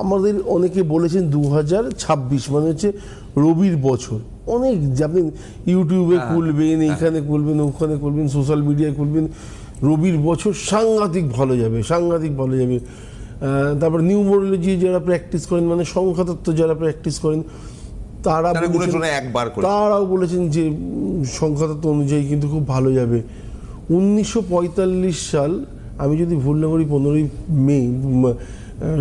আমাদের অনেকে বলেছেন 2026 মানে হচ্ছে রবির বছর। অনেক আপনি ইউটিউবে খুলবেন, এইখানে খুলবেন, ওখানে খুলবেন, সোশ্যাল মিডিয়ায় খুলবেন, রবির বছর সাংঘাতিক ভালো যাবে, সাংঘাতিক ভালো যাবে। তারপর নিউমোরোলজি যারা প্র্যাকটিস করেন, মানে সংখ্যাতত্ত্ব যারা প্র্যাকটিস করেন, তারাও বলেছেন যে সংখ্যাতত্ত্ব অনুযায়ী কিন্তু খুব ভালো যাবে। 1945 সাল, আমি যদি ভুল না করি, 15ই মে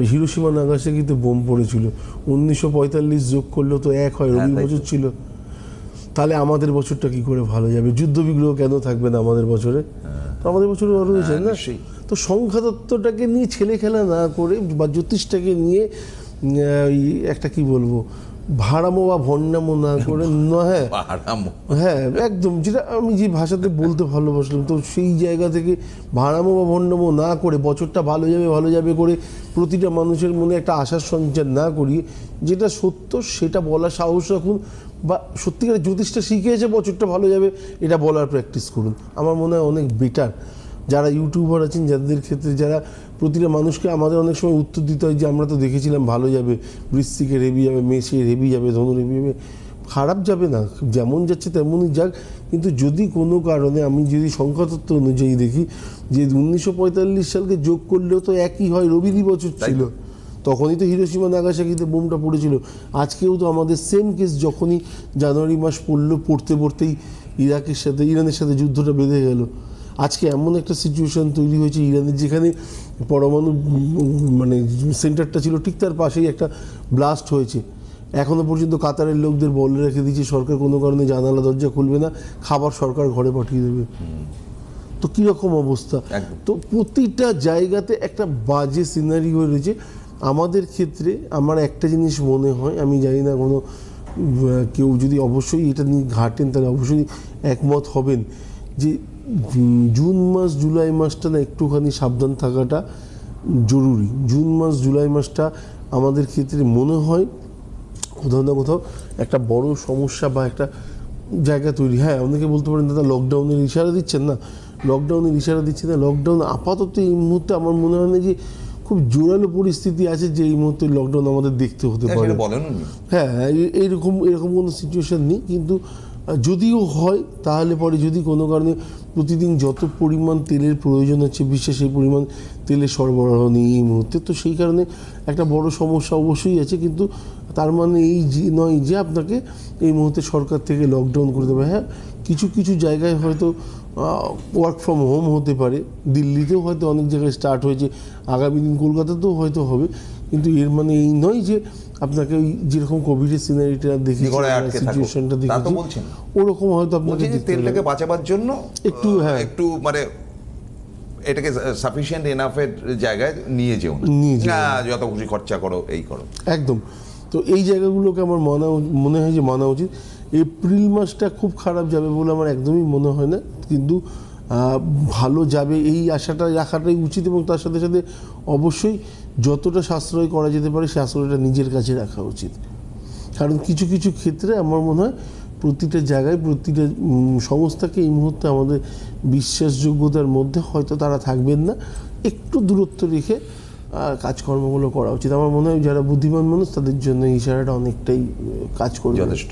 হিরোশিমা নাগাসাকিতে বোম পড়েছিল। 1945 যোগ করলেও তো এক হয়, রবির বছর ছিল। তাহলে আমাদের বছরটা কি করে ভালো যাবে? যুদ্ধ বিগ্রহ কেন থাকবে না আমাদের বছরে? তো আমাদের বছরে রয়েছে না। তো সংখ্যাতত্ত্বটাকে নিয়ে ছেলে খেলা না করে বা জ্যোতিষটাকে নিয়ে একটা কি বলবো ভাড়ামো বা ভণ্ডামো না করে, হ্যাঁ একদম, যেটা আমি যে ভাষাতে বলতে ভালোবাসলাম, তো সেই জায়গা থেকে ভাড়ামো বা ভণ্ডামো না করে বছরটা ভালো যাবে করে প্রতিটা মানুষের মনে একটা আশার সঞ্চার না করিয়ে যেটা সত্য সেটা বলার সাহস রাখুন, বা সত্যিকারের জ্যোতিষটা শিখে এসে বছরটা ভালো যাবে এটা বলার প্র্যাকটিস করুন। আমার মনে হয় অনেক বেটার। যারা ইউটিউবার আছেন, যাদের ক্ষেত্রে যারা প্রতিটা মানুষকে, আমাদের অনেক সময় উত্তর দিতে হয় যে আমরা তো দেখেছিলাম ভালো যাবে, বৃশ্চিকের হেভি যাবে, মেষের হেভি যাবে, ধনুর হেভি যাবে। খারাপ যাবে না, যেমন যাচ্ছে তেমনই যাক। কিন্তু যদি কোনো কারণে আমি যদি সংখ্যাতত্ত্ব অনুযায়ী দেখি যে 1945 সালকে যোগ করলেও তো একই হয়, রবিরই বছর ছিল, তখনই তো হিরোশিমা নাগাসাকিতে বোমটা পড়েছিল। আজকেও তো আমাদের সেম কেস, যখনই জানুয়ারি মাস পড়তেই ইরানের সাথে যুদ্ধটা বেঁধে গেল। আজকে এমন একটা সিচুয়েশন তৈরি হয়েছে ইরানের, যেখানে পরমাণু মানে সেন্টারটা ছিল ঠিক তার পাশেই একটা ব্লাস্ট হয়েছে। এখনও পর্যন্ত কাতারের লোকদের বলে রেখে দিয়েছে সরকার কোনো কারণে জানালা দরজা খুলবে না, খাবার সরকার ঘরে পাঠিয়ে দেবে। তো কীরকম অবস্থা? তো প্রতিটা জায়গাতে একটা বাজে সিনারি হয়ে রয়েছে। আমাদের ক্ষেত্রে আমার একটা জিনিস মনে হয়, আমি জানি না কোনো কেউ যদি অবশ্যই এটা নিয়ে ঘাটেন তাহলে অবশ্যই একমত হবেন, যে জুন মাস জুলাই মাসটা না একটুখানি সাবধান থাকাটা জরুরি। জুন মাস জুলাই মাসটা আমাদের ক্ষেত্রে মনে হয় কোথাও না কোথাও একটা বড় সমস্যা বা একটা জায়গা তৈরি। হ্যাঁ, অনেকে বলতে পারেন দাদা লকডাউনের ইশারা দিচ্ছেন না, লকডাউনের ইশারা দিচ্ছে না। লকডাউন আপাতত এই মুহূর্তে আমার মনে হয় না যে খুব জোরালো পরিস্থিতি আছে যে এই মুহূর্তে লকডাউন আমাদের দেখতে হতে পারে। হ্যাঁ, এরকম কোনো সিচুয়েশন নেই। কিন্তু যদিও হয় তাহলে পরে যদি কোনো কারণে প্রতিদিন যত পরিমাণ তেলের প্রয়োজন হচ্ছে বিশ্বে সেই পরিমাণ তেলের সরবরাহ নেই এই মুহূর্তে, তো সেই কারণে একটা বড় সমস্যা অবশ্যই আছে। কিন্তু তার মানে এই নয় যে আপনাকে এই মুহূর্তে সরকার থেকে লকডাউন করে দেবে। হ্যাঁ, কিছু কিছু জায়গায় হয়তো ওয়ার্ক ফ্রম হোম হতে পারে, দিল্লিতেও হয়তো অনেক জায়গায় স্টার্ট হয়েছে, আগামী দিন কলকাতাতেও হয়তো হবে। কিন্তু এর মানে এই নয় যে আপনাকে ওই যেরকম কোভিডের সিনারিটা দেখি, সিচুয়েশনটা দেখি, ওরকম হয়তো আপনাকে তেলটাকে বাঁচাবার জন্য একটু মানে এটাকে সাফিসিয়েন্ট এনাফের জায়গায় নিয়ে যেও না, যত খুশি খরচা করো, এই করো একদম। তো এই জায়গাগুলোকে আমার মনে হয় যে মানা উচিত। এপ্রিল মাসটা খুব খারাপ যাবে বলে আমার একদমই মনে হয় না, কিন্তু ভালো যাবে এই আশাটা রাখাটাই উচিত। এবং তার সাথে সাথে অবশ্যই যতটা সাশ্রয় করা যেতে পারে সেই আশ্রয়টা নিজের কাছে রাখা উচিত। কারণ কিছু কিছু ক্ষেত্রে আমার মনে হয় প্রতিটা জায়গায় প্রতিটা সংস্থাকে এই মুহূর্তে আমাদের বিশ্বাসযোগ্যতার মধ্যে হয়তো তারা থাকবেন না, একটু দূরত্ব রেখে কাজকর্মগুলো করা উচিত। আমার মনে হয় যারা বুদ্ধিমান মানুষ তাদের জন্য এই ইশারাটা অনেকটাই কাজ করবে। যথেষ্ট।